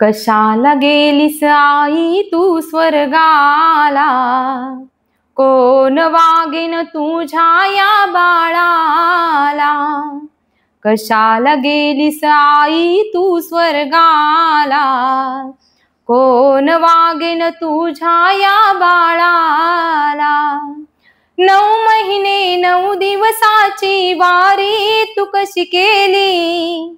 कशाला गेलीस आई तू स्वर्गाला, कोण वागेन तुझ्या या बाळाला. कशाला गेलीस आई तू स्वर्गाला, कोण वागेन तुझ्या या बाळाला. 9 महिने 9 दिवसाची वारी तू कशी केली,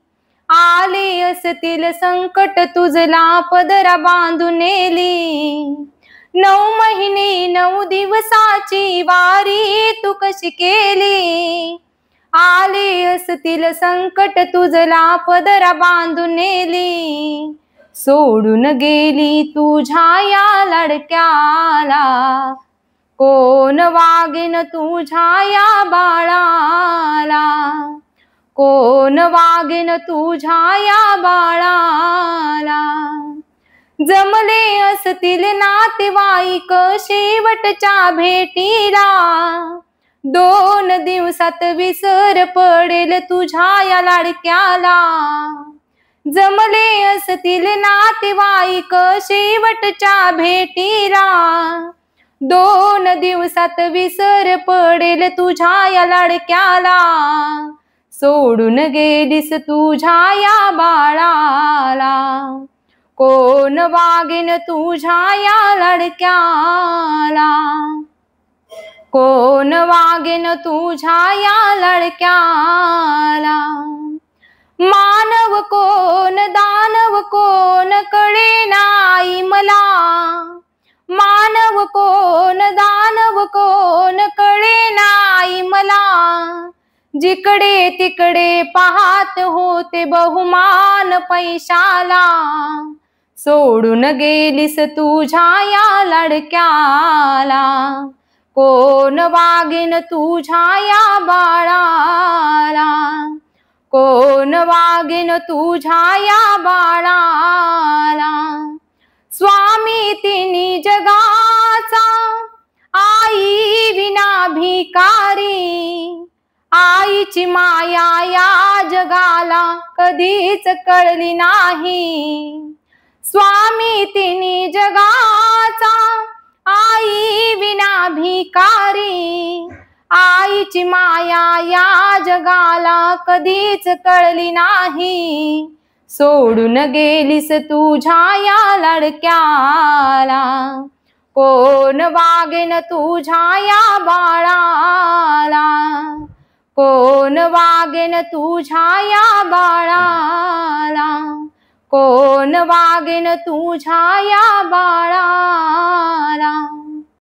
आले असतील संकट तुझला पदरा बांधून नेली. 9 महिने 9 दिवसाची वारी तू कशी केली, आले असतील संकट तुझला पदरा बांधून नेली. सोडून गेली तुझ्या या लाडक्याला, कोण वागेन तुझ्या या बाळाला. कोण वागेन तुझ्या या बाळाला. जमले असतील नातेवाईक शेवटच्या भेटीला, 2 दिवसात विसर पडेल तुझ्या या लाडक्याला. जमले असतील नातेवाईक शेवटच्या भेटीला, 2 दिवसात विसर पडेल तुझ्या या लाडक्याला. सोडून गेलीस तुझ्या या बाळाला, कोण वागेन तुझ्या या लाडक्याला. कोण वागेन तुझ्या या लाडक्याला. मानव कोण दानव कोण कळे नाही मला, मानव कोण दानव कोण कळे नाही मला. जिकडे तिकडे पाहत होते बहुमान पैशाला, सोडून गेलीस तुझ्या या लाडक्याला. कोण वागेन तुझ्या या बाळाला, कोण वागेन तुझ्या या बाळाला. स्वामी तिन्ही जगाचा आई विना भिकारी, आईची माया या जगाला कधीच कळली नाही. स्वामी तिन्ही जगाचा आई विना भिकारी, आईची माया या जगाला कधीच कळली नाही. सोडून गेलीस तुझ्या या लाडक्याला, कोण वागेन तुझ्या या बाळाला. कोण वागेन तुझ्या या बाळाला, कोण वागेन तुझ्या या बाळाला.